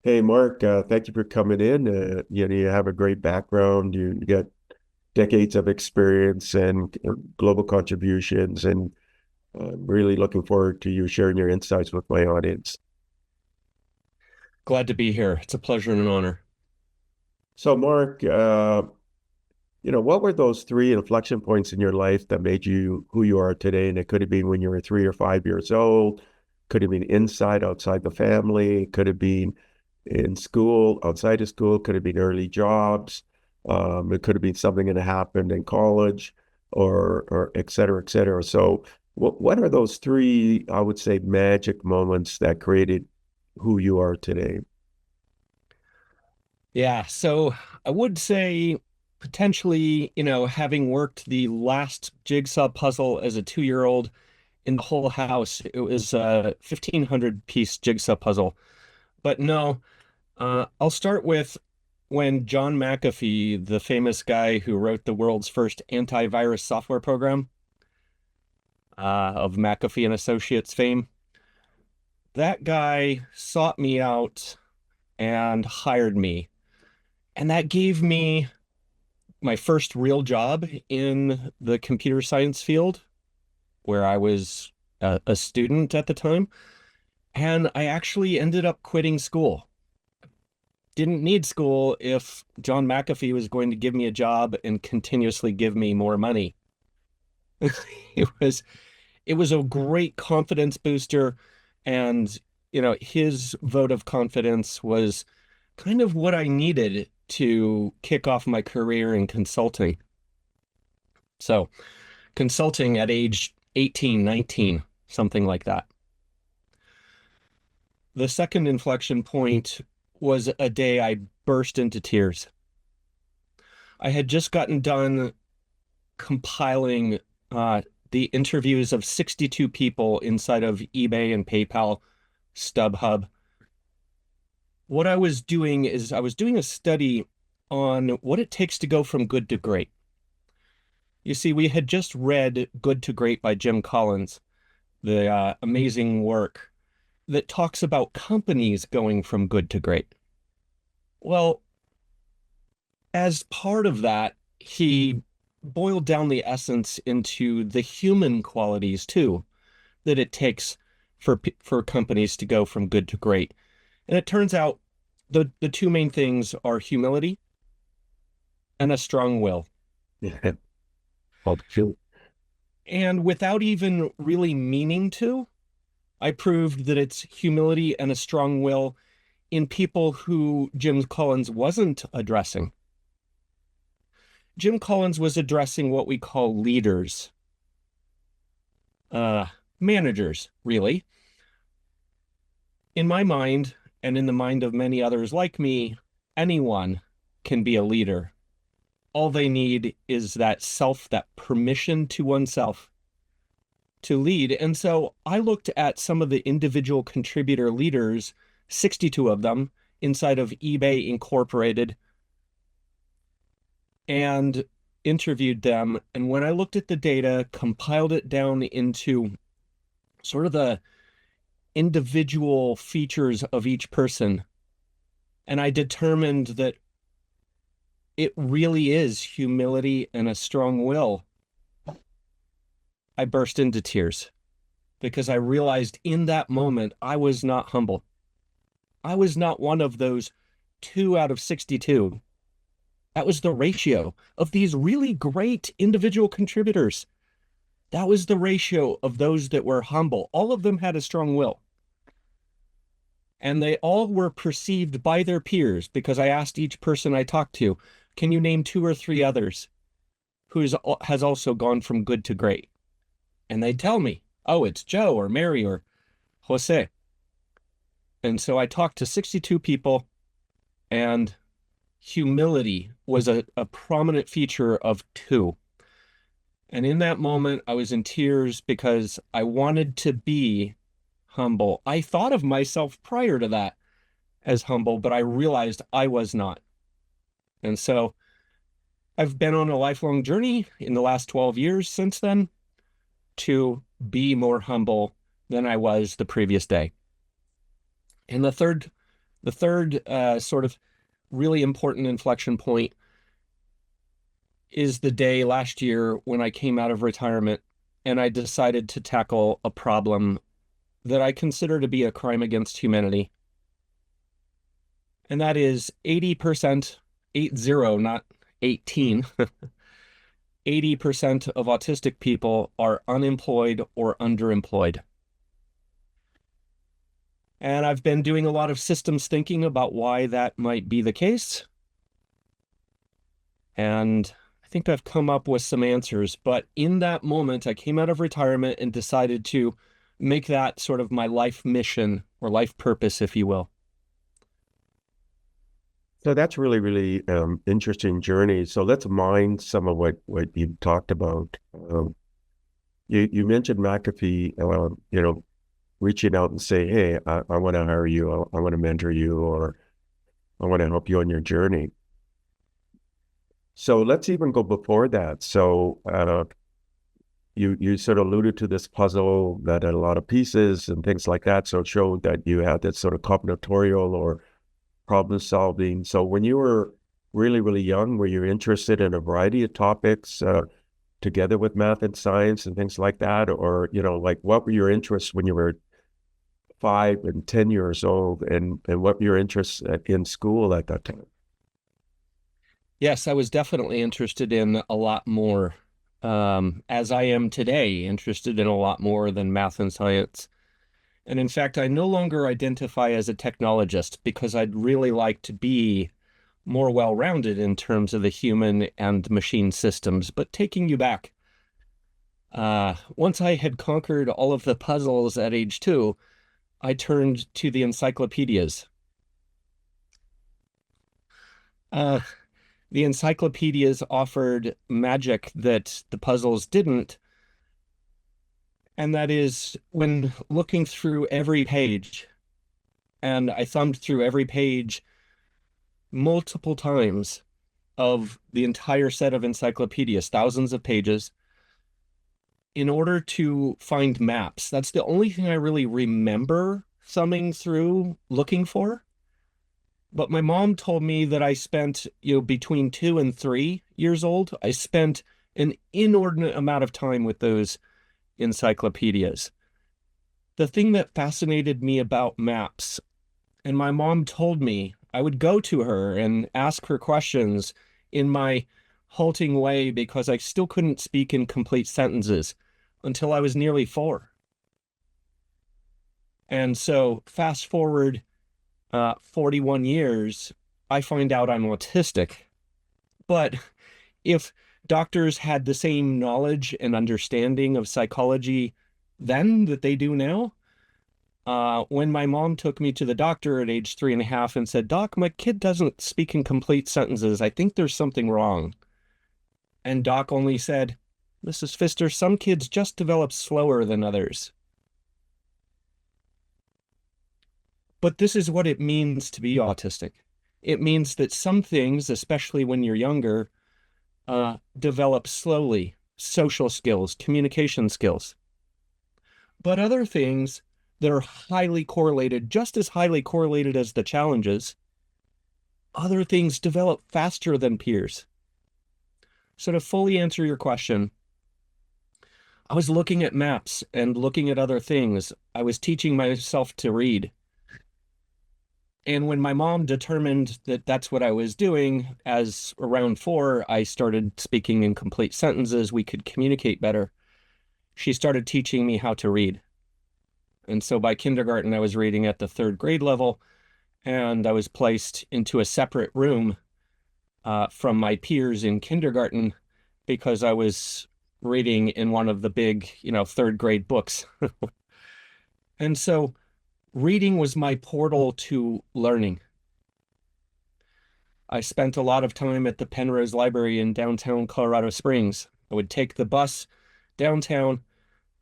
Hey, Mark, thank you for coming in. You have a great background. You got decades of experience and global contributions, and I'm really looking forward to you sharing your insights with my audience. Glad to be here. It's a pleasure and an honor. So, Mark, what were those three inflection points in your life that made you who you are today? And it could have been when you were 3 or 5 years old, could have been inside, outside the family, could have been in school, outside of school, could have been early jobs. It could have been something that happened in college or et cetera, et cetera. So what are those three, I would say, magic moments that created who you are today? Yeah, so I would say potentially, having worked the last jigsaw puzzle as a 2-year-old in the whole house, it was a 1,500 piece jigsaw puzzle. But no, I'll start with when John McAfee, the famous guy who wrote the world's first antivirus software program, of McAfee and Associates fame, that guy sought me out and hired me. And that gave me my first real job in the computer science field, where I was a student at the time. And I actually ended up quitting school. Didn't need school if John McAfee was going to give me a job and continuously give me more money. It was it was a great confidence booster, and his vote of confidence was kind of what I needed to kick off my career in consulting. So, consulting at age 18, 19, something like that. The second inflection point was a day I burst into tears. I had just gotten done compiling the interviews of 62 people inside of eBay and PayPal, StubHub. What I was doing is I was doing a study on what it takes to go from good to great. You see, we had just read Good to Great by Jim Collins, the amazing work that talks about companies going from good to great. Well, as part of that, he boiled down the essence into the human qualities too that it takes for companies to go from good to great. And it turns out the two main things are humility and a strong will. Yeah. Well, feel- And without even really meaning to, I proved that it's humility and a strong will in people who Jim Collins wasn't addressing. Jim Collins was addressing what we call leaders, uh, managers, really. In my mind, and in the mind of many others like me, anyone can be a leader. All they need is that permission to oneself to lead. And so I looked at some of the individual contributor leaders, 62 of them, inside of eBay Incorporated, and interviewed them. And when I looked at the data, compiled it down into sort of the individual features of each person, and I determined that it really is humility and a strong will. I burst into tears because I realized in that moment I was not humble. I was not one of those 2 out of 62. That was the ratio of these really great individual contributors. That was the ratio of those that were humble. All of them had a strong will. And they all were perceived by their peers because I asked each person I talked to, can you name two or three others has also gone from good to great? And they'd tell me, oh, it's Joe or Mary or Jose. And so I talked to 62 people, and humility was a prominent feature of two. And in that moment, I was in tears because I wanted to be humble. I thought of myself prior to that as humble, but I realized I was not. And so I've been on a lifelong journey in the last 12 years since then to be more humble than I was the previous day. And the third The third sort of really important inflection point is the day last year when I came out of retirement and I decided to tackle a problem that I consider to be a crime against humanity. And that is 80%, 80, not 18, 80% of autistic people are unemployed or underemployed. And I've been doing a lot of systems thinking about why that might be the case. And I think I've come up with some answers. But in that moment, I came out of retirement and decided to make that sort of my life mission or life purpose, if you will. So that's really, really interesting journey. So let's mine some of what you talked about. You mentioned McAfee, reaching out and say, hey, I want to hire you, I want to mentor you, or I want to help you on your journey. So let's even go before that. So you sort of alluded to this puzzle that had a lot of pieces and things like that. So it showed that you had this sort of combinatorial or problem solving. So when you were really, really young, were you interested in a variety of topics together with math and science and things like that? Or, like what were your interests when you were 5 and 10 years old, and what were your interests in school at that time? Yes, I was definitely interested in a lot more, as I am today, interested in a lot more than math and science. And in fact, I no longer identify as a technologist because I'd really like to be more well-rounded in terms of the human and machine systems. But taking you back, once I had conquered all of the puzzles at age 2, I turned to the encyclopedias. Uh, the encyclopedias offered magic that the puzzles didn't, and that is when looking through every page, and I thumbed through every page multiple times of the entire set of encyclopedias, thousands of pages, in order to find maps. That's the only thing I really remember thumbing through looking for. But my mom told me that I spent, between 2 and 3 years old, I spent an inordinate amount of time with those encyclopedias. The thing that fascinated me about maps, and my mom told me I would go to her and ask her questions in my halting way because I still couldn't speak in complete sentences until I was nearly 4. And so fast forward 41 years, I find out I'm autistic. But if doctors had the same knowledge and understanding of psychology then that they do now, when my mom took me to the doctor at age 3.5 and said, Doc, my kid doesn't speak in complete sentences. I think there's something wrong. And Doc only said, Mrs. Pfister, some kids just develop slower than others. But this is what it means to be autistic. It means that some things, especially when you're younger, develop slowly. Social skills, communication skills. But other things that are highly correlated, just as highly correlated as the challenges, other things develop faster than peers. So to fully answer your question, I was looking at maps and looking at other things. I was teaching myself to read. And when my mom determined that that's what I was doing, as around 4, I started speaking in complete sentences, we could communicate better. She started teaching me how to read. And so by kindergarten, I was reading at the 3rd grade level, and I was placed into a separate room from my peers in kindergarten because I was reading in one of the big, 3rd grade books. And so reading was my portal to learning. I spent a lot of time at the Penrose Library in downtown Colorado Springs. I would take the bus downtown,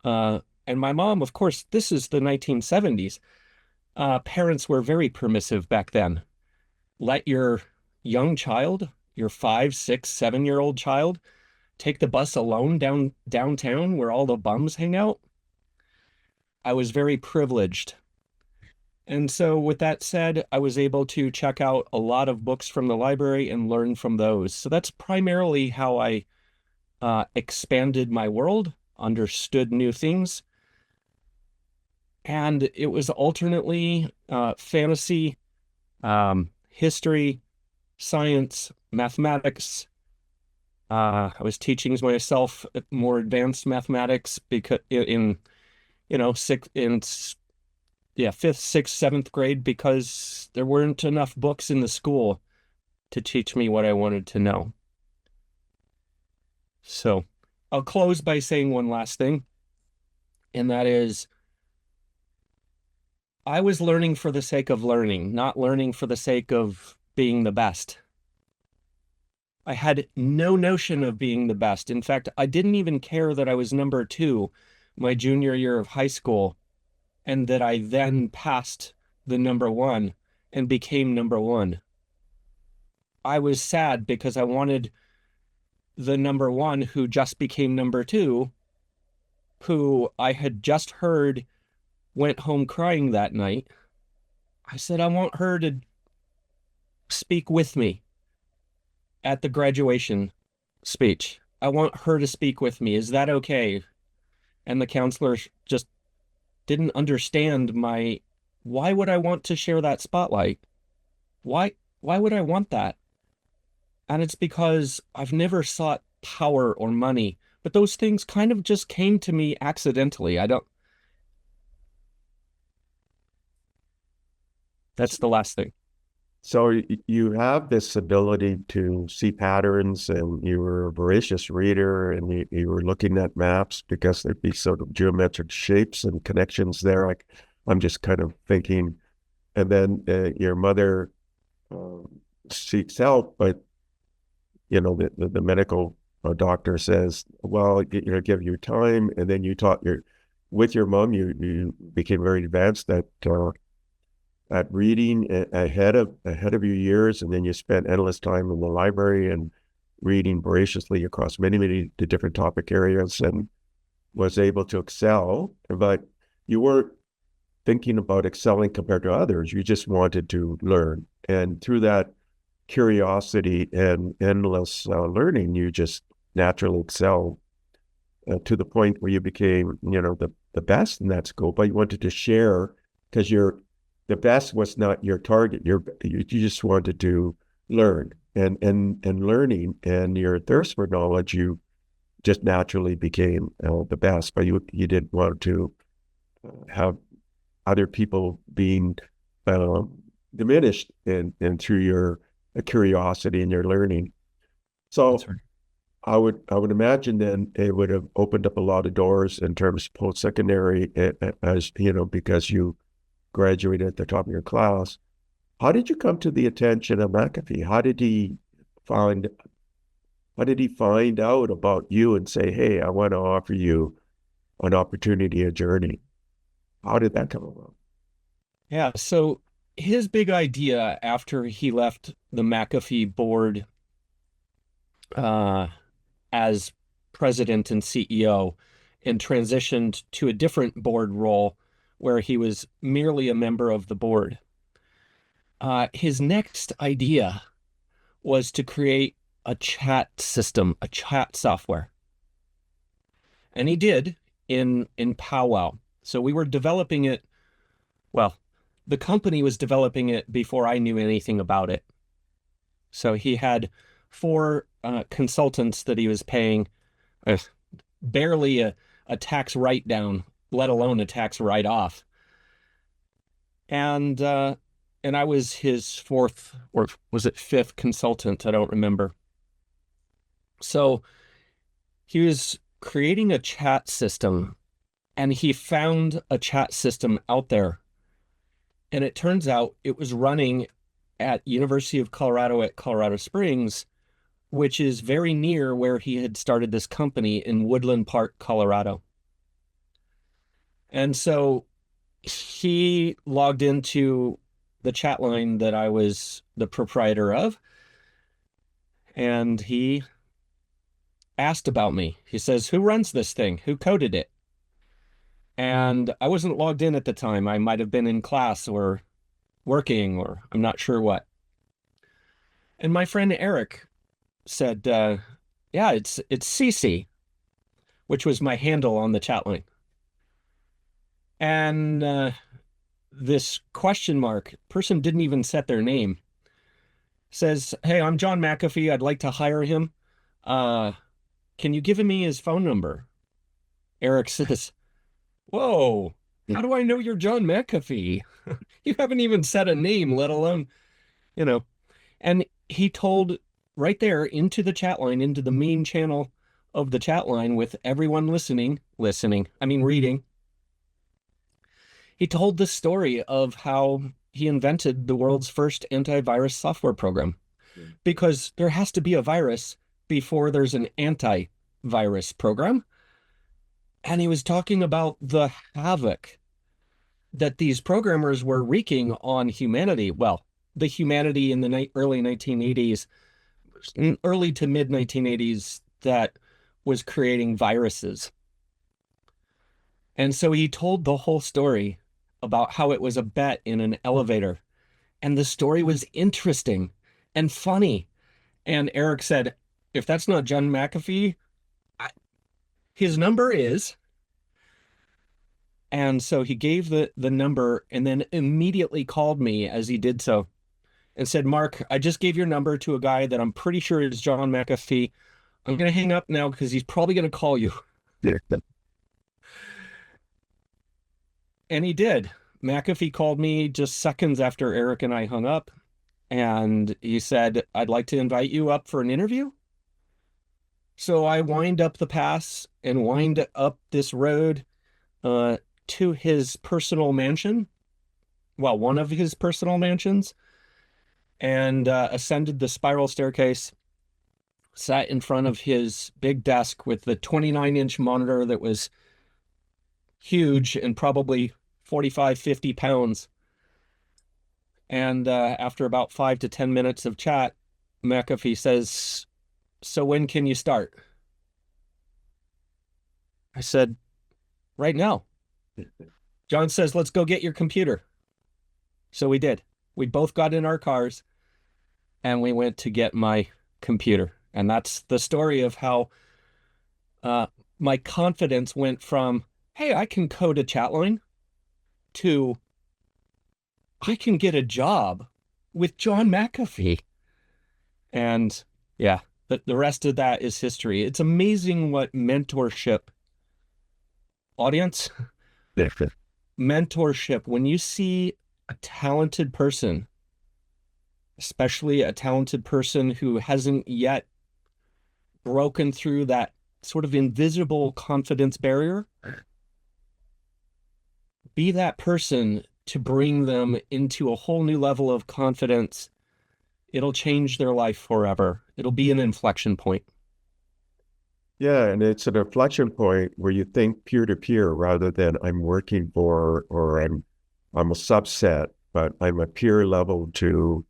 and my mom, of course, this is the 1970s. Parents were very permissive back then. Let your young child, your 5, 6, 7-year-old child, take the bus alone downtown where all the bums hang out. I was very privileged. And so, with that said, I was able to check out a lot of books from the library and learn from those. So that's primarily how I expanded my world, understood new things, and it was alternately fantasy, history, science, mathematics. I was teaching myself more advanced mathematics because in sixth in yeah, fifth, sixth, seventh grade because there weren't enough books in the school to teach me what I wanted to know. So I'll close by saying one last thing, and that is I was learning for the sake of learning, not learning for the sake of being the best. I had no notion of being the best. In fact, I didn't even care that I was number two my junior year of high school and that I then passed the number one and became number one. I was sad because I wanted the number one who just became number two, who I had just heard went home crying that night. I said, I want her to speak with me at the graduation speech. I want her to speak with me. Is that okay? And the counselor just didn't understand my why would I want to share that spotlight? Why would I want that? And it's because I've never sought power or money, but those things kind of just came to me accidentally. I don't That's the last thing. So you have this ability to see patterns, and you were a voracious reader, and you were looking at maps because there'd be sort of geometric shapes and connections there. Like I'm just kind of thinking, and then your mother um, seeks help, but the medical doctor says, well, give you time, and then you taught your with your mom, you became very advanced at reading ahead of your years, and then you spent endless time in the library and reading voraciously across many different topic areas, and was able to excel. But you weren't thinking about excelling compared to others. You just wanted to learn, and through that curiosity and endless learning, you just naturally excelled to the point where you became, the best in that school. But you wanted to share because the best was not your target. You just wanted to learn, and learning and your thirst for knowledge, you just naturally became the best. But you didn't want to have other people being diminished and through your curiosity and your learning. That's So right. I would imagine then it would have opened up a lot of doors in terms of post-secondary, as because you graduated at the top of your class. How did you come to the attention of McAfee? Find how did he find out about you and say, hey, I want to offer you an opportunity, a journey? How did that come about? Yeah, so his big idea after he left the McAfee board uh, as president and CEO and transitioned to a different board role where he was merely a member of the board. His next idea was to create a chat system, a chat software. And he did in Powwow. So we were developing it, well, the company was developing it before I knew anything about it. So he had four consultants that he was paying uh, barely a tax write down, let alone a tax write off. And and I was his fourth or was it fifth consultant? I don't remember. So he was creating a chat system and he found a chat system out there. And it turns out it was running at University of Colorado at Colorado Springs, which is very near where he had started this company in Woodland Park, Colorado. And so he logged into the chat line that I was the proprietor of, and he asked about me. He says, who runs this thing? Who coded it? And I wasn't logged in at the time. I might have been in class or working, or I'm not sure what. And my friend Eric said, yeah, it's CC, which was my handle on the chat line. And this question mark person didn't even set their name. Says, hey, I'm John McAfee. I'd like to hire him. Uh, can you give me his phone number? Eric says, whoa, how do I know you're John McAfee? You haven't even said a name, let alone, you know. And he told right there into the chat line, into the main channel of the chat line with everyone reading. He told the story of how he invented the world's first antivirus software program, because there has to be a virus before there's an antivirus program. And he was talking about the havoc that these programmers were wreaking on humanity. Well, the humanity in the early 1980s, early to mid 1980s, that was creating viruses. And so he told the whole story about how it was a bet in an elevator. And the story was interesting and funny. And Eric said, if that's not John McAfee, his number is. And so he gave the number and then immediately called me as he did so and said, Mark, I just gave your number to a guy that I'm pretty sure is John McAfee. I'm going to hang up now because he's probably going to call you. Yeah. And he did. McAfee called me just seconds after Eric and I hung up. And he said, I'd like to invite you up for an interview. So I wind up the pass and wind up this road to his personal mansion. Well, one of his personal mansions. And ascended the spiral staircase, sat in front of his big desk with the 29-inch monitor that was huge and probably 45, 50 pounds. And after about 5 to 10 minutes of chat, McAfee says, so when can you start? I said, right now. John says, let's go get your computer. So we did. We both got in our cars and we went to get my computer. And that's the story of how my confidence went from, hey, I can code a chat line, to I can get a job with John McAfee. And yeah, the rest of that is history. It's amazing what mentorship, audience, mentorship, when you see a talented person, especially a talented person who hasn't yet broken through that sort of invisible confidence barrier, be that person to bring them into a whole new level of confidence. It'll change their life forever. It'll be an inflection point. Yeah, and it's an inflection point where you think peer-to-peer rather than I'm working for, or I'm a subset, but I'm a peer level to,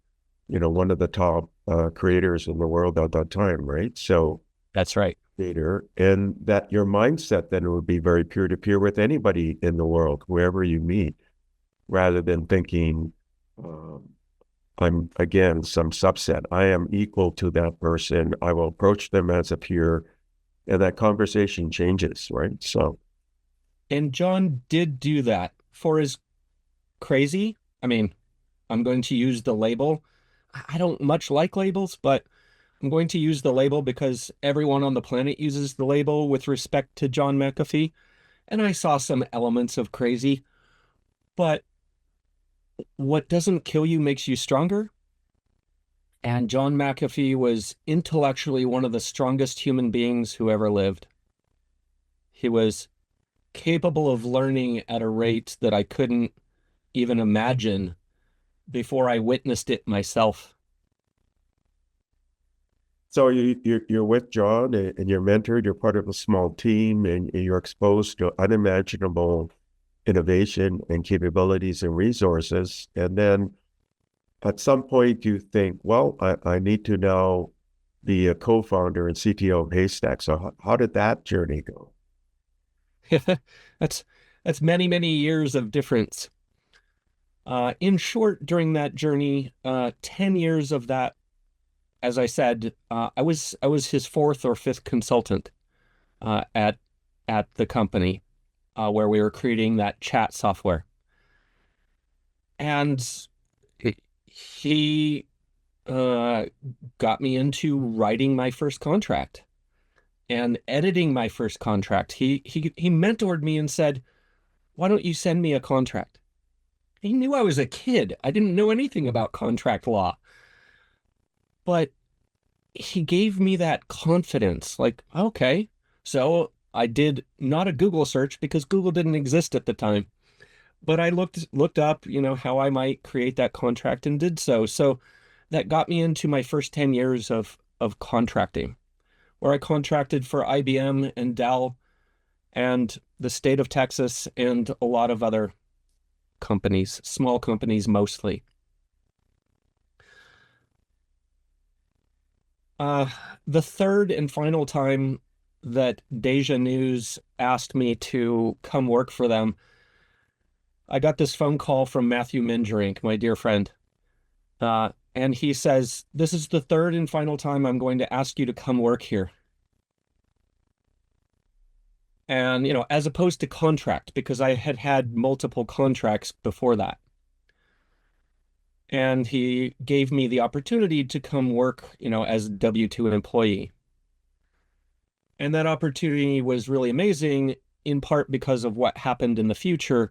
one of the top creators in the world at that time, right? So That's right. creator, and that your mindset then would be very peer-to-peer with anybody in the world, wherever you meet, rather than thinking, I'm, again, some subset. I am equal to that person. I will approach them as a peer, and that conversation changes, right? So, And John did do that for his crazy. I mean, I'm going to use the label. I don't much like labels, but I'm going to use the label because everyone on the planet uses the label with respect to John McAfee. And I saw some elements of crazy, but what doesn't kill you makes you stronger. And John McAfee was intellectually one of the strongest human beings who ever lived. He was capable of learning at a rate that I couldn't even imagine before I witnessed it myself. so you're with John and you're mentored. You're part of a small team, and you're exposed to unimaginable innovation and capabilities and resources. And then at some point you think, well, I need to now be a co-founder and CTO of Haystack. So how did that journey go? That's That's many, many years of difference. In short, during that journey, 10 years of that, as I said, I was his fourth or fifth consultant uh, at at the company where we were creating that chat software. And he uh, got me into writing my first contract and editing my first contract. He mentored me and said, "Why don't you send me a contract?" He knew I was a kid. I didn't know anything about contract law, but he gave me that confidence. Like, okay. So I did not a Google search because Google didn't exist at the time, but I looked up, how I might create that contract and did so. So that got me into my first 10 years of contracting, where I contracted for IBM and Dell and the state of Texas and a lot of other companies, small companies mostly. Uh, the third and final time that Deja News asked me to come work for them, I got this phone call from Matthew Minjerink, my dear friend. And he says, "This is the third and final time I'm going to ask you to come work here." And, as opposed to contract, because I had had multiple contracts before that. And he gave me the opportunity to come work, as a W-2 employee. And that opportunity was really amazing, in part because of what happened in the future.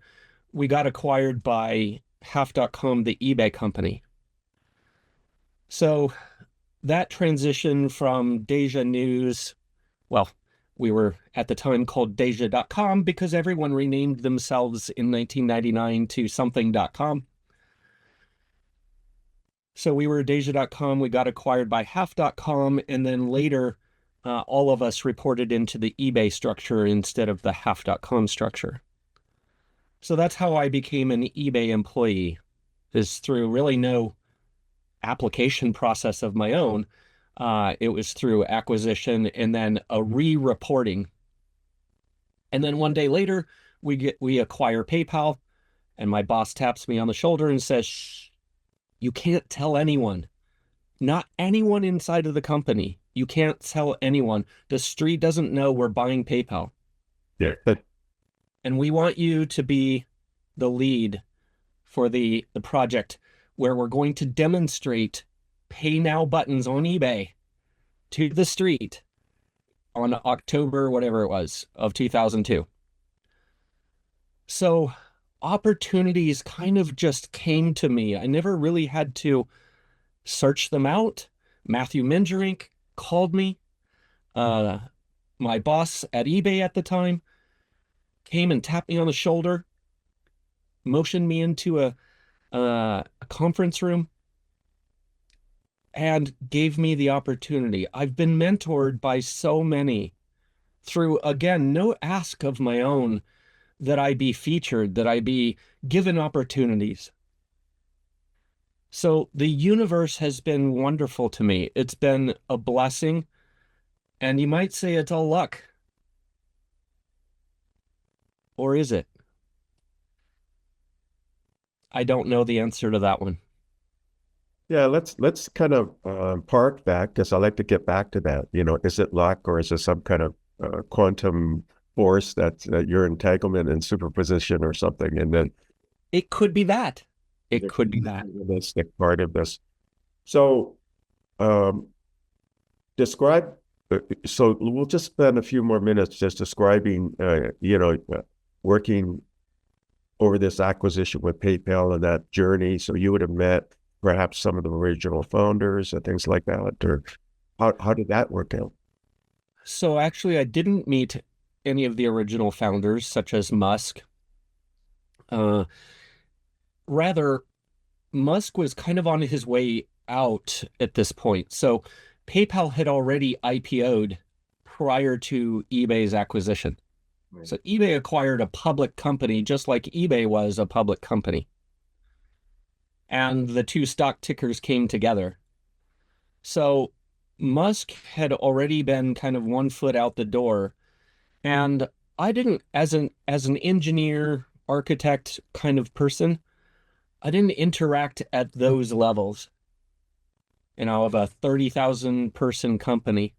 We got acquired by Half.com, the eBay company. So that transition from Deja News, well, we were at the time called Deja.com because everyone renamed themselves in 1999 to something.com. So we were Deja.com, we got acquired by Half.com, and then later all of us reported into the eBay structure instead of the Half.com structure. So that's how I became an eBay employee, is through really no application process of my own. It was through acquisition and then a re-reporting. And then one day later, we acquire PayPal, and my boss taps me on the shoulder and says, "Shh, you can't tell anyone, not anyone inside of the company. You can't tell anyone. The street doesn't know we're buying PayPal. Yeah. And we want you to be the lead for the project where we're going to demonstrate pay now buttons on eBay to the street on October, whatever it was, of 2002. So opportunities kind of just came to me. I never really had to search them out. Matthew Minjerink called me. Uh, my boss at eBay at the time came and tapped me on the shoulder, motioned me into a conference room, and gave me the opportunity. I've been mentored by so many through, again, no ask of my own that I be featured, that I be given opportunities. So the universe has been wonderful to me. It's been a blessing, and you might say it's all luck. Or is it? I don't know the answer to that one. Yeah, let's kind of park that because I like to get back to that. Is it luck or is it some kind of quantum force that's your entanglement and superposition or something? And then It could be that. It the could be that. realistic part of this. So um, describe. So we'll just spend a few more minutes just describing, working over this acquisition with PayPal and that journey. So you would have met perhaps some of the original founders and things like that, or how did that work out? So actually, I didn't meet any of the original founders, such as Musk. Uh, Rather, Musk was kind of on his way out at this point. So PayPal had already IPO'd prior to eBay's acquisition. Right. So eBay acquired a public company just like eBay was a public company. And the two stock tickers came together. So Musk had already been kind of one foot out the door. And I didn't, as an engineer, architect kind of person, I didn't interact at those levels, of a 30,000 person company.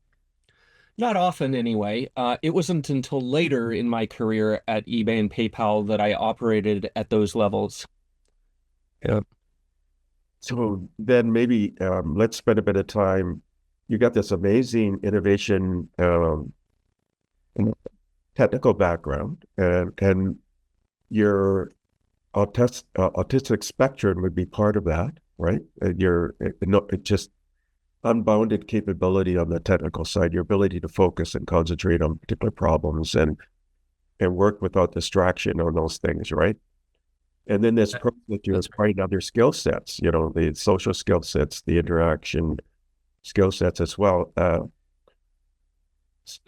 Not often, anyway. It wasn't until later in my career at eBay and PayPal that I operated at those levels. Yeah. So then maybe let's spend a bit of time. You got this amazing innovation technical background, and your autistic spectrum would be part of that, right? And your no, it just unbounded capability on the technical side, your ability to focus and concentrate on particular problems and work without distraction on those things, right? And then this approach that you That's right. applying other skill sets, the social skill sets, the interaction skill sets as well.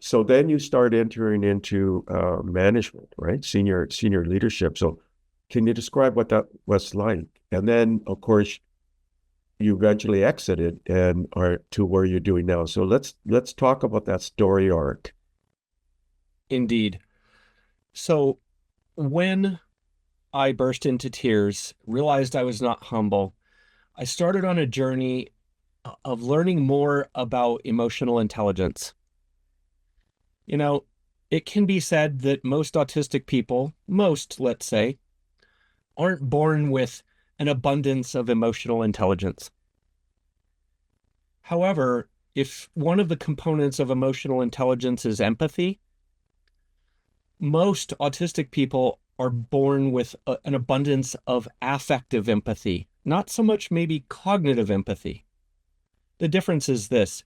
So then you start entering into management, right? Senior leadership. So can you describe what that was like? And then, of course, you eventually exited and are to where you're doing now. So let's talk about that story arc. Indeed. So when I burst into tears, realized I was not humble, I started on a journey of learning more about emotional intelligence. You know, it can be said that most autistic people, let's say, aren't born with an abundance of emotional intelligence. However, if one of the components of emotional intelligence is empathy, most autistic people are born with an abundance of affective empathy, not so much maybe cognitive empathy. The difference is this: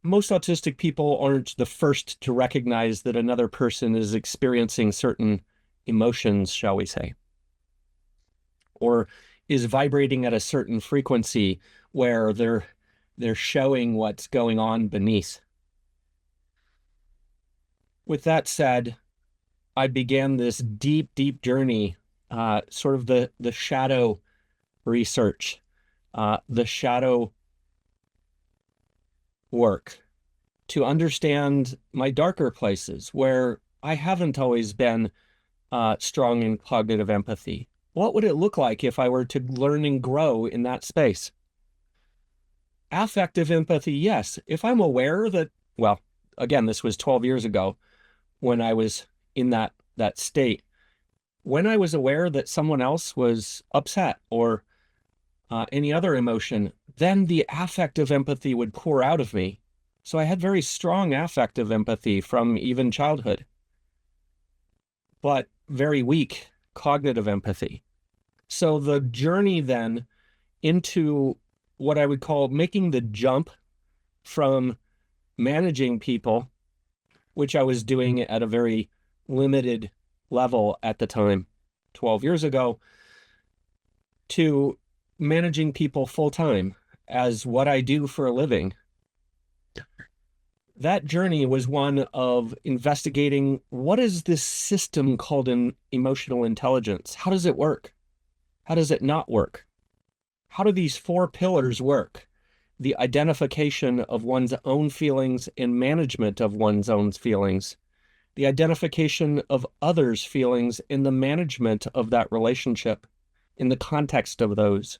most autistic people aren't the first to recognize that another person is experiencing certain emotions, shall we say, or is vibrating at a certain frequency where they're showing what's going on beneath. With that said, I began this deep, deep journey, sort of the shadow research, the shadow work to understand my darker places where I haven't always been strong in cognitive empathy. What would it look like if I were to learn and grow in that space? Affective empathy, yes. If I'm aware that, well, again, this was 12 years ago when I was in that state. When I was aware that someone else was upset or any other emotion, then the affective empathy would pour out of me. So I had very strong affective empathy from even childhood, but very weak cognitive empathy. So the journey then into what I would call making the jump from managing people, which I was doing at a very limited level at the time, 12 years ago, to managing people full time as what I do for a living. That journey was one of investigating what is this system called in emotional intelligence? How does it work? How does it not work? How do these four pillars work? The identification of one's own feelings and management of one's own feelings, the identification of others' feelings and the management of that relationship in the context of those.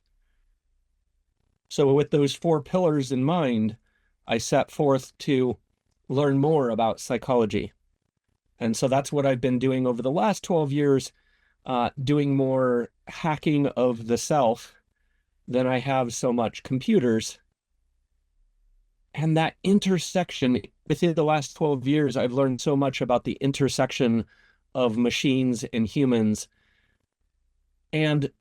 So, with those four pillars in mind, I set forth to learn more about psychology. And so that's what I've been doing over the last 12 years, doing more hacking of the self than I have so much computers. And that intersection within the last 12 years, I've learned so much about the intersection of machines and humans. And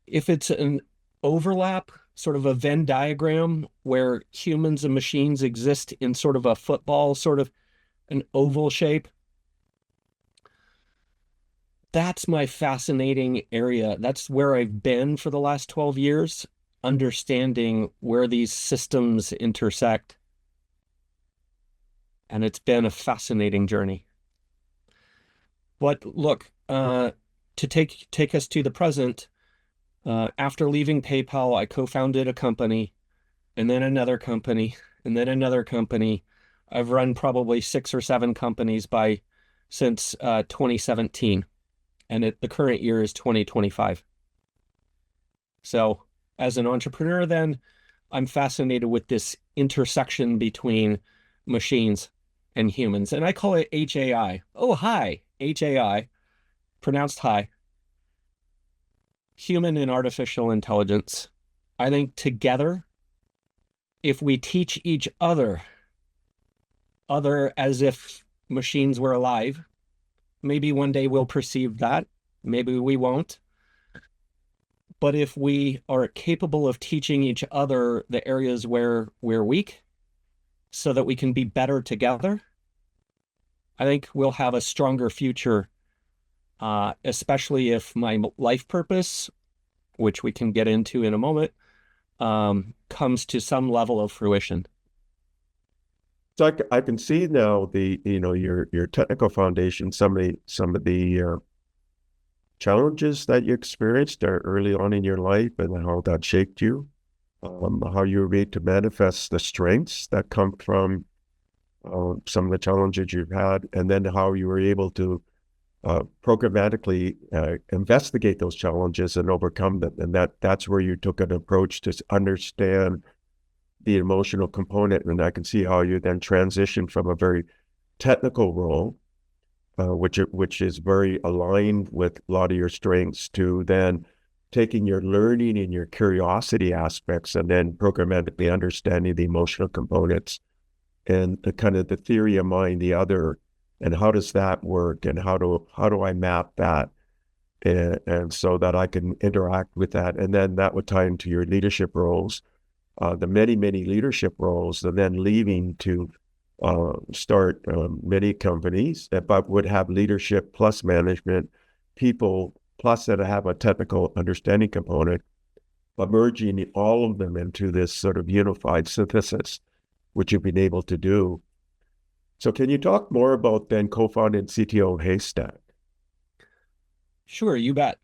if it's an overlap, sort of a Venn diagram where humans and machines exist in sort of a football, sort of an oval shape, that's my fascinating area. That's where I've been for the last 12 years, understanding where these systems intersect. And it's been a fascinating journey. But look, to take us to the present, after leaving PayPal, I co-founded a company, and then another company, and then another company. I've run probably 6 or 7 companies by since 2017, and the current year is 2025. So as an entrepreneur, then I'm fascinated with this intersection between machines and humans, and I call it HAI. Oh, hi, HAI, pronounced high, human and artificial intelligence. I think together, if we teach each other as if machines were alive, maybe one day we'll perceive that, maybe we won't. But if we are capable of teaching each other the areas where we're weak so that we can be better together, I think we'll have a stronger future, especially if my life purpose, which we can get into in a moment, comes to some level of fruition. So I can see now your technical foundation, some of the challenges that you experienced early on in your life and how that shaped you, how you were able to manifest the strengths that come from some of the challenges you've had, and then how you were able to programmatically investigate those challenges and overcome them. And that's where you took an approach to understand the emotional component. And I can see how you then transitioned from a very technical role, which is very aligned with a lot of your strengths, to then taking your learning and your curiosity aspects and then programmatically understanding the emotional components and the kind of the theory of mind, the other, and how does that work, and how do I map that, and so that I can interact with that, and then that would tie into your leadership roles, the many leadership roles, and then leaving to start many companies that but would have leadership plus management people plus that have a technical understanding component, but merging all of them into this sort of unified synthesis, which you've been able to do. So can you talk more about then co-founding CTO of Haystack? Sure, you bet.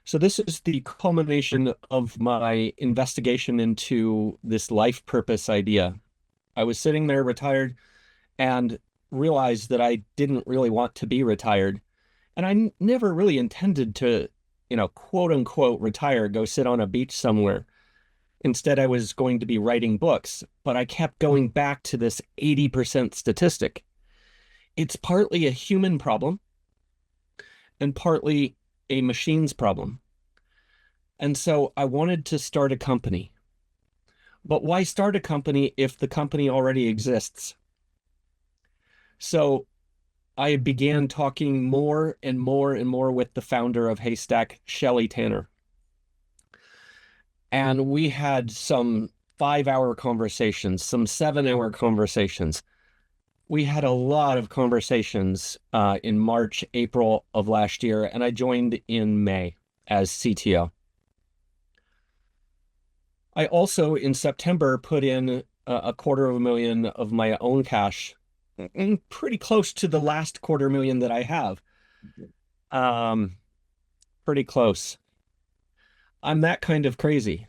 So this is the culmination of my investigation into this life purpose idea. I was sitting there retired and realized that I didn't really want to be retired. And I never really intended to, quote unquote, retire, go sit on a beach somewhere. Instead, I was going to be writing books, but I kept going back to this 80% statistic. It's partly a human problem and partly a machine's problem. And so I wanted to start a company. But why start a company if the company already exists? So I began talking more and more and more with the founder of Haystack, Shelley Tanner. And we had some 5-hour conversations, some 7-hour conversations. We had a lot of conversations in March, April of last year, and I joined in May as CTO. I also, in September, put in $250,000 of my own cash, pretty close to the last $250,000 that I have. Pretty close. I'm that kind of crazy.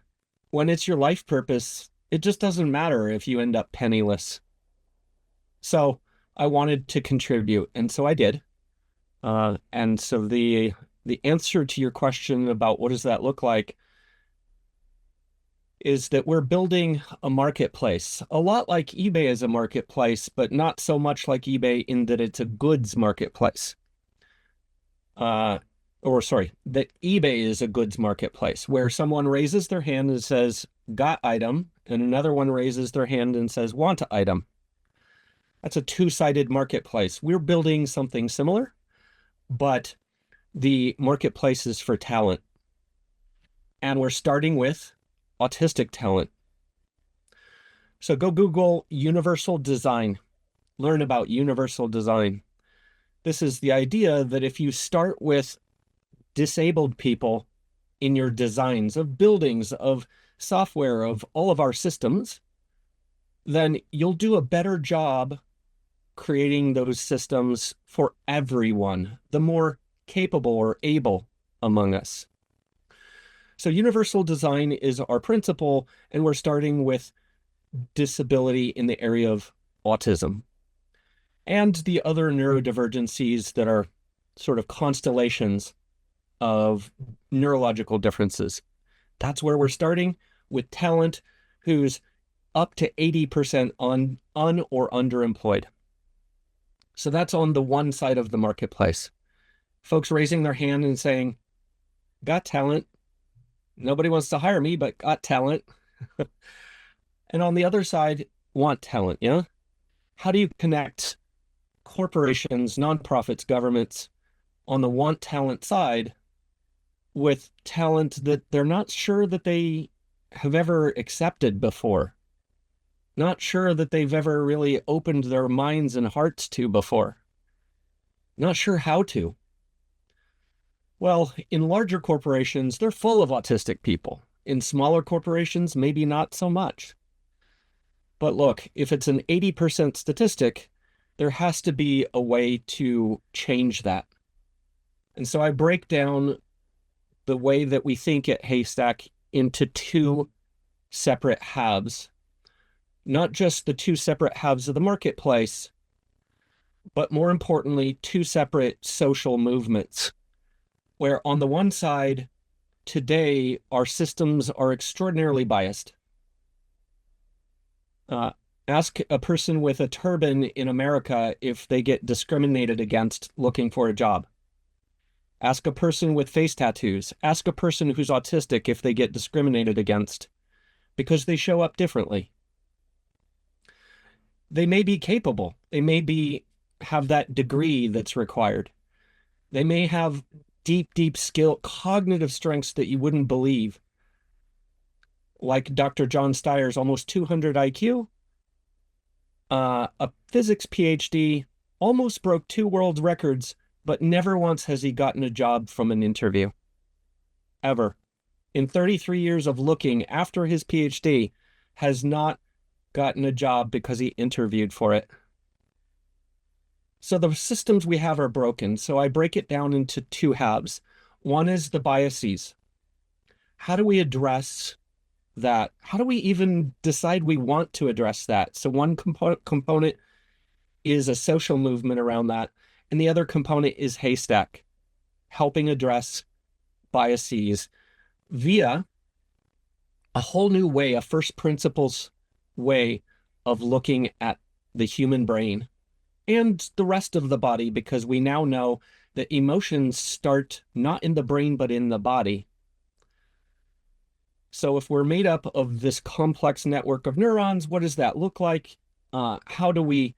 When it's your life purpose, it just doesn't matter if you end up penniless. So I wanted to contribute, and so I did. And so the answer to your question about what does that look like is that we're building a marketplace, a lot like eBay is a marketplace, but not so much like eBay in that it's a goods marketplace. That eBay is a goods marketplace where someone raises their hand and says, got item, and another one raises their hand and says, want item. That's a two-sided marketplace. We're building something similar, but the marketplace is for talent. And we're starting with autistic talent. So go Google universal design. Learn about universal design. This is the idea that if you start with disabled people in your designs of buildings, of software, of all of our systems, then you'll do a better job creating those systems for everyone, the more capable or able among us. So universal design is our principle, and we're starting with disability in the area of autism. and the other neurodivergencies that are sort of constellations of neurological differences. That's where we're starting with talent who's up to 80% un or underemployed. So that's on the one side of the marketplace. Folks raising their hand and saying, got talent. Nobody wants to hire me, but got talent. And on the other side, want talent. Yeah. How do you connect corporations, nonprofits, governments on the want talent side with talent that they're not sure that they have ever accepted before? Not sure that they've ever really opened their minds and hearts to before. Not sure how to. Well, in larger corporations, they're full of autistic people. In smaller corporations, maybe not so much. But look, if it's an 80% statistic, there has to be a way to change that. And so I break down the way that we think at Haystack into two separate halves. Not just the two separate halves of the marketplace, but more importantly, two separate social movements, where on the one side, today, our systems are extraordinarily biased. Ask a person with a turban in America if they get discriminated against looking for a job. Ask a person with face tattoos. Ask a person who's autistic if they get discriminated against because they show up differently. They may be capable. They may have that degree that's required. They may have deep skill, cognitive strengths that you wouldn't believe. Like Dr. John Steyer's almost 200 IQ, a physics PhD, almost broke 2 world records, but never once has he gotten a job from an interview. Ever. In 33 years of looking after his PhD, has not gotten a job because he interviewed for it. So the systems we have are broken. So I break it down into two halves. One is the biases. How do we address that? How do we even decide we want to address that? So one component is a social movement around that. And the other component is Haystack, helping address biases via a whole new way, a first principles way of looking at the human brain and the rest of the body, because we now know that emotions start not in the brain, but in the body. So if we're made up of this complex network of neurons, what does that look like? How do we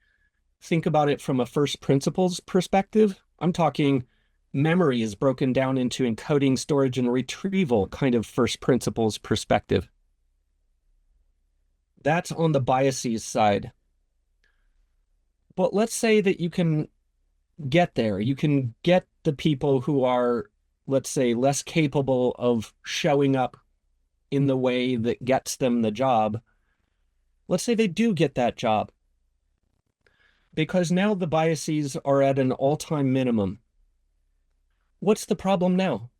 think about it from a first principles perspective? I'm talking memory is broken down into encoding, storage, and retrieval kind of first principles perspective. That's on the biases side. But let's say that you can get there. You can get the people who are, let's say, less capable of showing up in the way that gets them the job. Let's say they do get that job, because now the biases are at an all-time minimum. What's the problem now?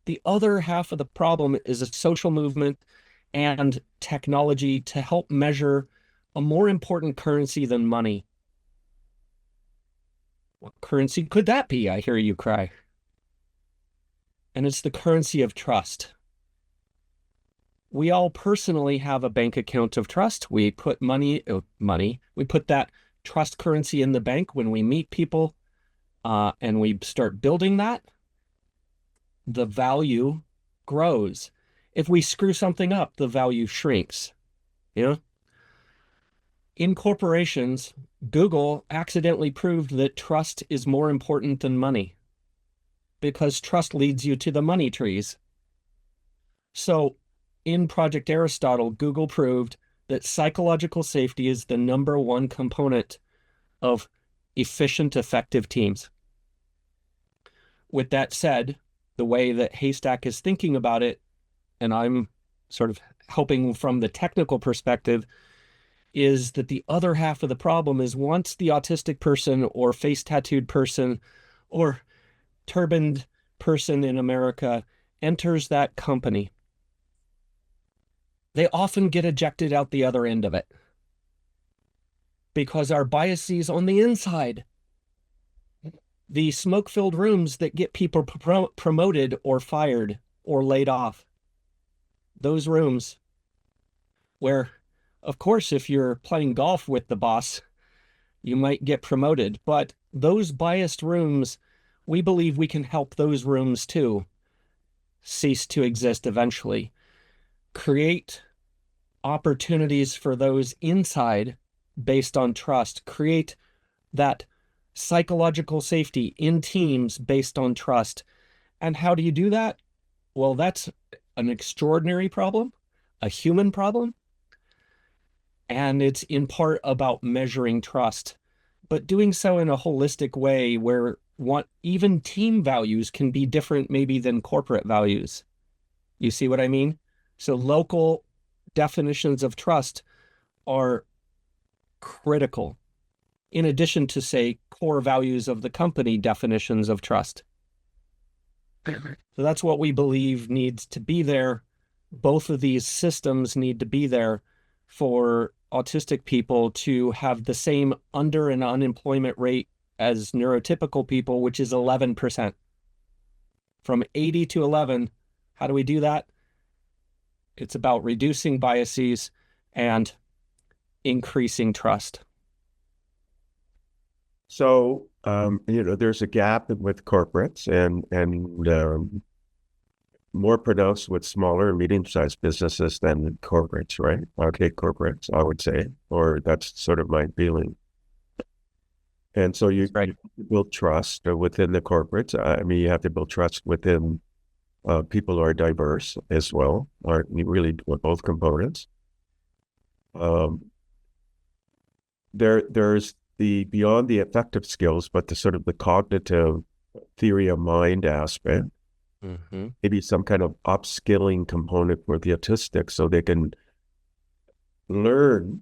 The other half of the problem is a social movement and technology to help measure a more important currency than money. What currency could that be? I hear you cry. And it's the currency of trust. We all personally have a bank account of trust. We put we put that trust currency in the bank when we meet people, and we start building that. The value grows. If we screw something up, the value shrinks. You know? In corporations, Google accidentally proved that trust is more important than money, because trust leads you to the money trees. So in Project Aristotle, Google proved that psychological safety is the #1 component of efficient, effective teams. With that said, the way that Haystack is thinking about it, and I'm sort of helping from the technical perspective, is that the other half of the problem is once the autistic person or face tattooed person or turbaned person in America enters that company, they often get ejected out the other end of it. because our biases on the inside, the smoke-filled rooms that get people promoted or fired or laid off, those rooms where, of course, if you're playing golf with the boss, you might get promoted. But those biased rooms, we believe we can help those rooms too cease to exist eventually. Create opportunities for those inside based on trust. Create that psychological safety in teams based on trust. And how do you do that? Well, that's an extraordinary problem, a human problem. And it's in part about measuring trust, but doing so in a holistic way where even team values can be different maybe than corporate values. You see what I mean? So local definitions of trust are critical, in addition to, say, core values of the company definitions of trust. So that's what we believe needs to be there. Both of these systems need to be there for autistic people to have the same under and unemployment rate as neurotypical people, which is 11%. From 80 to 11, how do we do that? It's about reducing biases and increasing trust. So, there's a gap with corporates and more pronounced with smaller and medium-sized businesses than corporates, right? Okay, corporates, I would say, or that's sort of my feeling. And so you build trust within the corporates. I mean, you have to build trust within people who are diverse as well, or really with both components. There's the beyond the affective skills, but the sort of the cognitive theory of mind aspect. Mm-hmm. Maybe some kind of upskilling component for the autistic so they can learn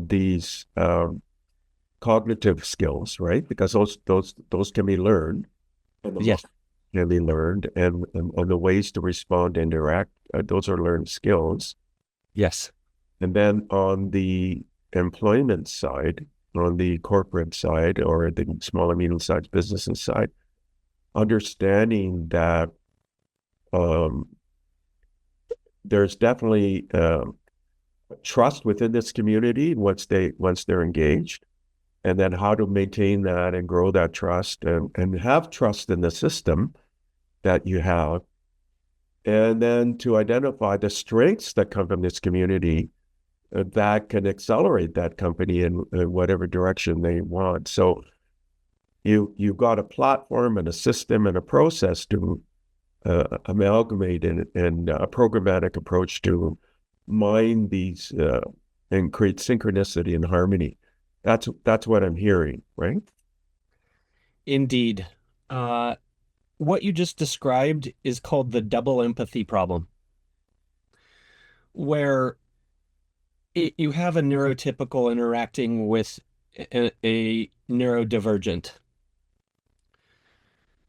these cognitive skills, right? Because those can be learned. And yes. Can be learned, and the ways to respond, interact, those are learned skills. Yes. And then on the employment side, on the corporate side, or the small and medium-sized businesses side, understanding that there's definitely trust within this community once they're engaged, and then how to maintain that and grow that trust and have trust in the system that you have, and then to identify the strengths that come from this community that can accelerate that company in whatever direction they want. So you've got a platform and a system and a process to amalgamate and a programmatic approach to mine these and create synchronicity and harmony. That's what I'm hearing, right? Indeed. What you just described is called the double empathy problem, where you have a neurotypical interacting with a neurodivergent.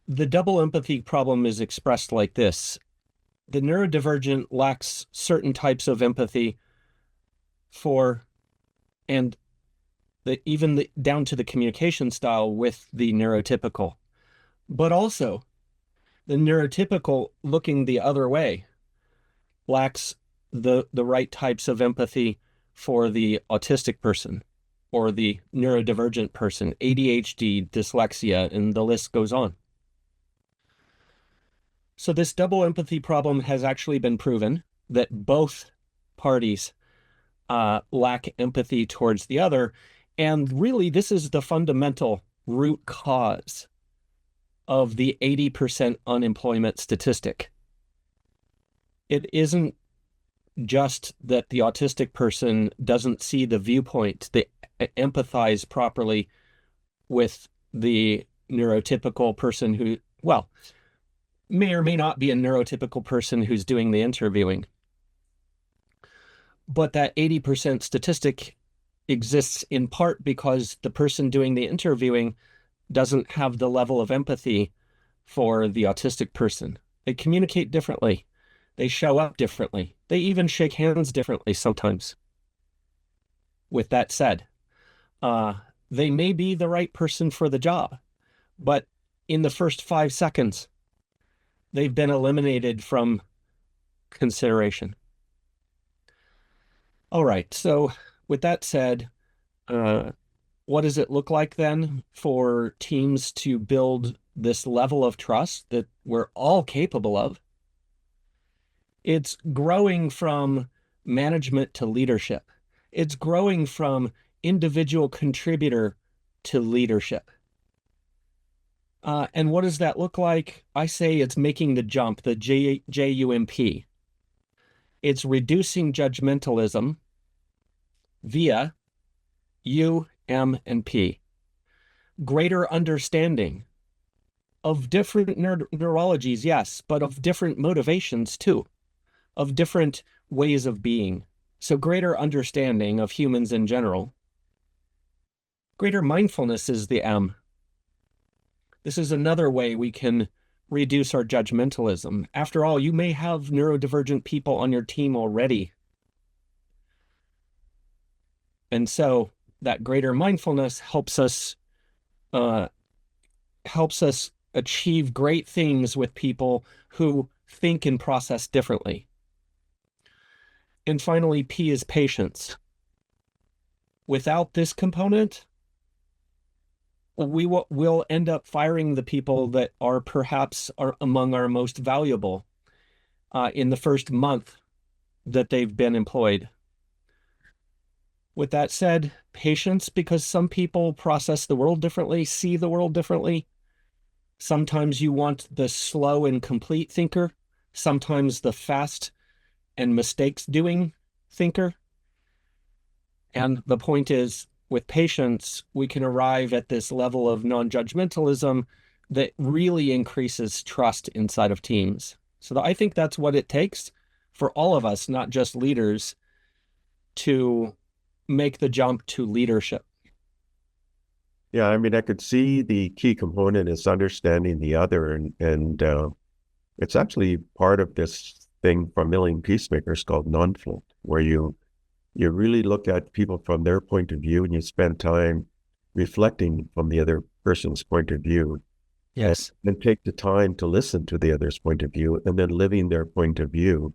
The double empathy problem is expressed like this. The neurodivergent lacks certain types of empathy and down to the communication style with the neurotypical. But also, the neurotypical looking the other way lacks the right types of empathy for the autistic person or the neurodivergent person, ADHD, dyslexia, and the list goes on. So this double empathy problem has actually been proven that both parties lack empathy towards the other. And really, this is the fundamental root cause of the 80% unemployment statistic. It isn't just that the autistic person doesn't see the viewpoint, they empathize properly with the neurotypical person who, well, may or may not be a neurotypical person who's doing the interviewing. But that 80% statistic exists in part because the person doing the interviewing doesn't have the level of empathy for the autistic person. They communicate differently. They show up differently. They even shake hands differently sometimes. With that said, Uh, they may be the right person for the job, but in the first 5 seconds, they've been eliminated from consideration. All right. So, with that said, uh, what does it look like then for teams to build this level of trust that we're all capable of? It's growing from management to leadership. It's growing from individual contributor to leadership. And what does that look like? I say it's making the jump, the JUMP. It's reducing judgmentalism via U, M, and P. Greater understanding of different neurologies, yes, but of different motivations too, of different ways of being. So greater understanding of humans in general. Greater mindfulness is the M. This is another way we can reduce our judgmentalism. After all, you may have neurodivergent people on your team already. And so that greater mindfulness uh, helps us achieve great things with people who think and process differently. And finally, P is patience. Without this component, we'll end up firing the people that are perhaps among our most valuable in the first month that they've been employed. With that said, patience, because some people process the world differently, see the world differently. Sometimes you want the slow and complete thinker, sometimes the fast and mistakes doing thinker. And the point is, with patience, we can arrive at this level of non-judgmentalism that really increases trust inside of teams. So I think that's what it takes for all of us, not just leaders, to make the jump to leadership. Yeah, I mean, I could see the key component is understanding the other, and it's actually part of this thing from Million Peacemakers called non-flict, where you really look at people from their point of view and you spend time reflecting from the other person's point of view. Yes. And take the time to listen to the other's point of view and then living their point of view.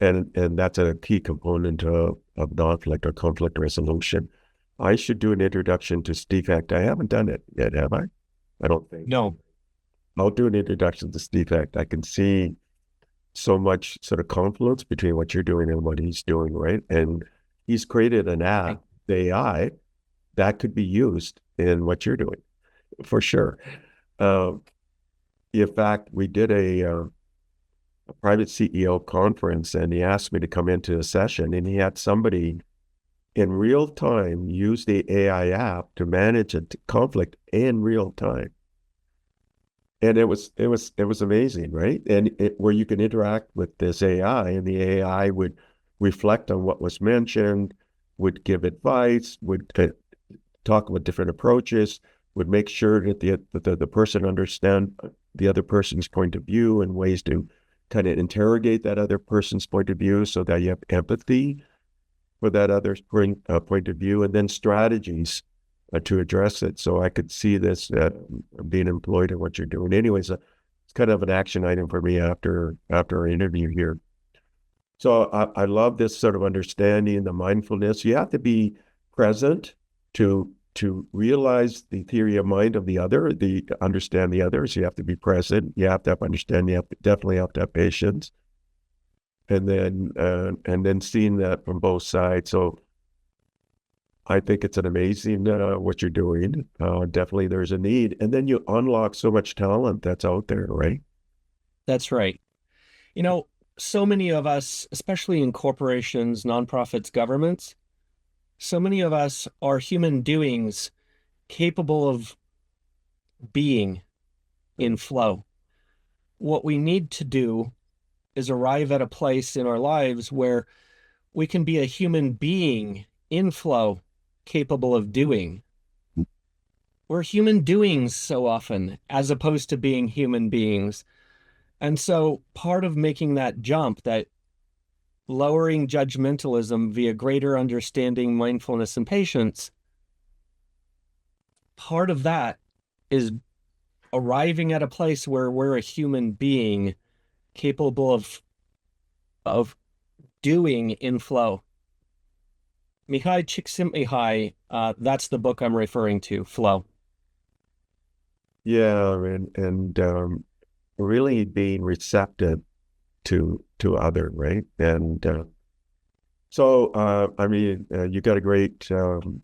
And that's a key component of conflict or conflict resolution. I should do an introduction to Steve Hecht. I haven't done it yet, have I? I don't think. No. I'll do an introduction to Steve Hecht. I can see so much sort of confluence between what you're doing and what he's doing, right? And he's created an app, the AI, that could be used in what you're doing, for sure. In fact, we did a private CEO conference, and he asked me to come into a session, and he had somebody in real time use the AI app to manage a conflict in real time. And it was amazing, right? And where you can interact with this AI, and the AI would reflect on what was mentioned, would give advice, would talk about different approaches, would make sure that the person understand the other person's point of view and ways to kind of interrogate that other person's point of view so that you have empathy for that other's point of view, and then strategies to address it. So I could see this being employed in what you're doing. Anyways, it's kind of an action item for me after our interview here. So I love this sort of understanding, the mindfulness. You have to be present to realize the theory of mind of the other, understand the others. You have to be present. You have to have understanding. You definitely have to have patience. And then seeing that from both sides. So I think it's an amazing what you're doing. Definitely there's a need. And then you unlock so much talent that's out there, right? That's right. You know, so many of us, especially in corporations, nonprofits, governments, so many of us are human doings capable of being in flow. What we need to do is arrive at a place in our lives where we can be a human being in flow, capable of doing. We're human doings so often, as opposed to being human beings. And so part of making that jump, that lowering judgmentalism via greater understanding, mindfulness, and patience, part of that is arriving at a place where we're a human being capable of doing in flow. Mihai Csikszentmihalyi, that's the book I'm referring to, Flow. Yeah, and really being receptive to other, right? And I mean, you got a great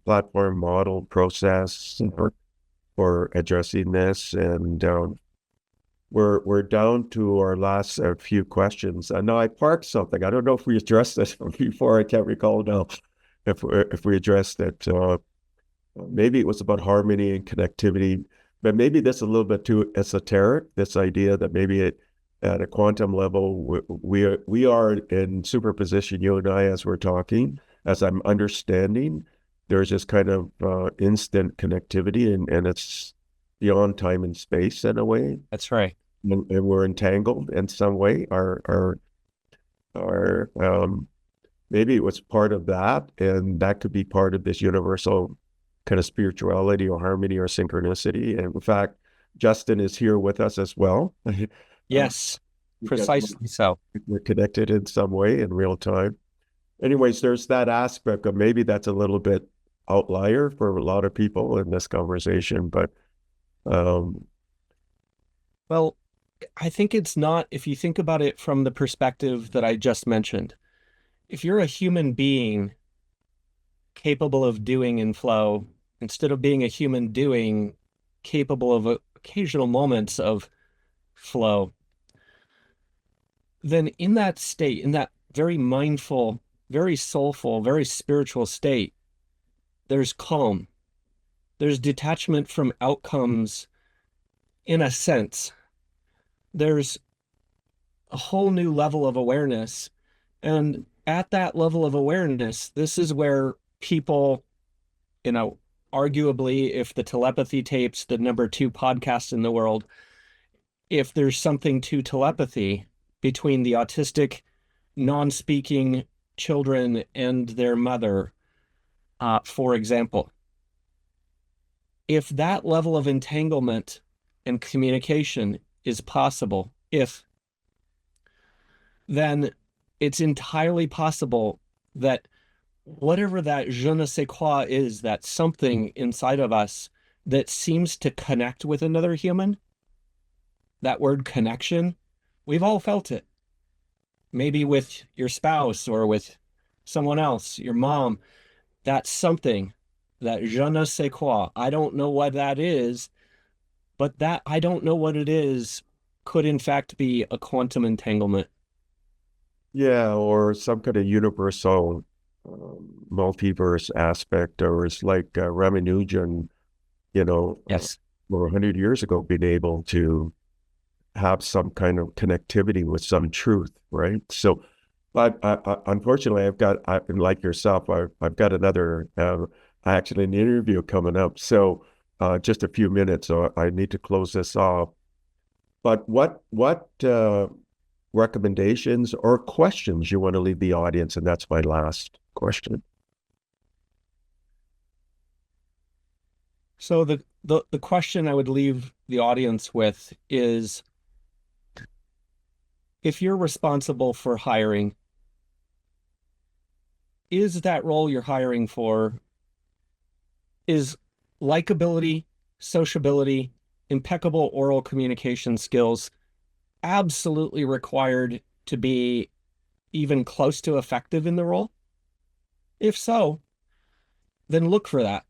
platform model process for addressing this, and we're down to our last few questions. Now I parked something. I don't know if we addressed this before. I can't recall now if we addressed it. Maybe it was about harmony and connectivity, but maybe that's a little bit too esoteric. This idea that maybe at a quantum level, we are in superposition, you and I, as we're talking, as I'm understanding, there's this kind of instant connectivity, and it's beyond time and space in a way, That's right. and we're entangled in some way. Our maybe it was part of that, and that could be part of this universal kind of spirituality or harmony or synchronicity. And in fact, Justin is here with us as well. Yes, Because precisely so. we're connected in some way in real time. Anyways, there's that aspect of maybe that's a little bit outlier for a lot of people in this conversation, but um, Well, I think it's not, if you think about it from the perspective that I just mentioned. If you're a human being capable of doing in flow, instead of being a human doing capable of occasional moments of flow, then in that state, in that very mindful, very soulful, very spiritual state, there's calm, there's detachment from outcomes in a sense. There's a whole new level of awareness. And at that level of awareness, this is where people, you know, arguably, if the telepathy tapes the #2 podcast in the world, if there's something to telepathy between the autistic, non-speaking children and their mother, for example, if that level of entanglement and communication is possible, then it's entirely possible that whatever that je ne sais quoi is, that something inside of us that seems to connect with another human, that word connection, we've all felt it. Maybe with your spouse or with someone else, your mom, that's something, that je ne sais quoi. I don't know what that is, but that I don't know what it is could in fact be a quantum entanglement. yeah, or some kind of universal multiverse aspect, or it's like Ramanujan, you know, Yes. over 100 years ago, being able to have some kind of connectivity with some truth, right? So, but unfortunately, like yourself, I've got another, actually an interview coming up. So, just a few minutes, so I need to close this off. But what recommendations or questions you want to leave the audience? And that's my last question. So the question I would leave the audience with is, if you're responsible for hiring, is that role you're hiring for, is likability, sociability, impeccable oral communication skills absolutely required to be even close to effective in the role? If so, then look for that.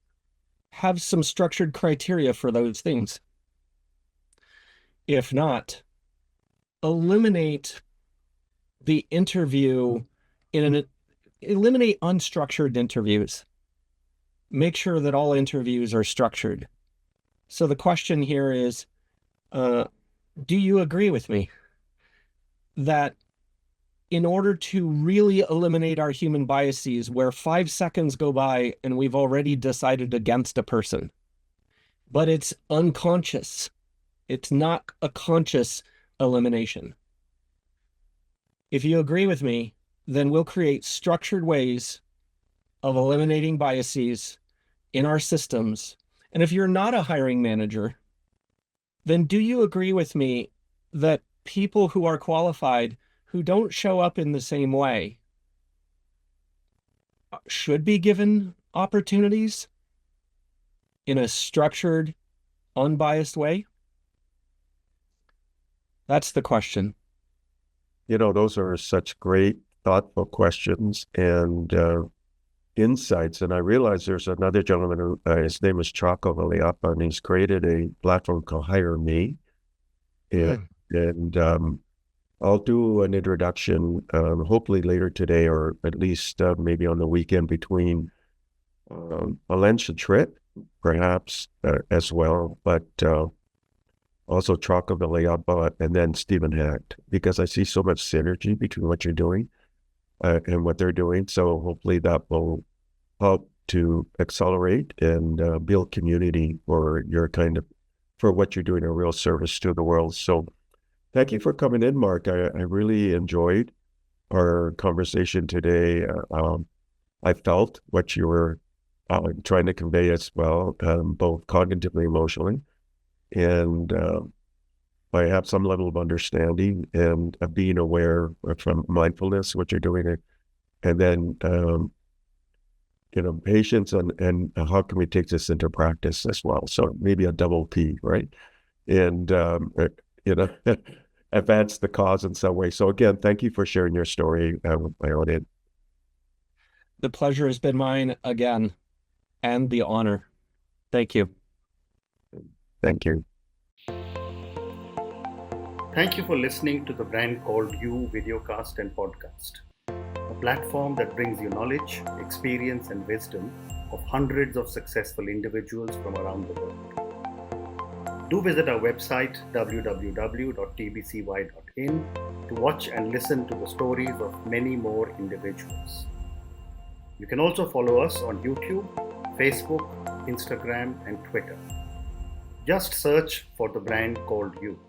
Have some structured criteria for those things. If not, eliminate the interview eliminate unstructured interviews. Make sure that all interviews are structured. So the question here is, do you agree with me that in order to really eliminate our human biases, where 5 seconds go by and we've already decided against a person, but it's unconscious, it's not a conscious elimination. If you agree with me, then we'll create structured ways of eliminating biases in our systems, And if you're not a hiring manager, then do you agree with me that people who are qualified who don't show up in the same way should be given opportunities in a structured, unbiased way? That's the question. Those are such great, thoughtful questions and insights. And I realize there's another gentleman who, his name is Chaco Valiapa, and he's created a platform called Hire Me. And I'll do an introduction, hopefully later today, or at least maybe on the weekend between Valencia trip, perhaps as well, but also Chaco Valiapa and then Stephen Hacht, because I see so much synergy between what you're doing and what they're doing. So hopefully that will help to accelerate and build community for for what you're doing, a real service to the world. So thank you for coming in, Mark. I really enjoyed our conversation today. I felt what you were trying to convey as well, both cognitively, emotionally, and I have some level of understanding and being aware from mindfulness, what you're doing, and then patience and how can we take this into practice as well. So maybe a double P, right? And advance the cause in some way. So again, thank you for sharing your story with my audience. The pleasure has been mine again, and the honor. Thank you. Thank you. Thank you for listening to the Brand Called You videocast and podcast, a platform that brings you knowledge, experience, and wisdom of hundreds of successful individuals from around the world. Do visit our website www.tbcy.in to watch and listen to the stories of many more individuals. You can also follow us on YouTube, Facebook, Instagram, and Twitter. Just search for the Brand Called You.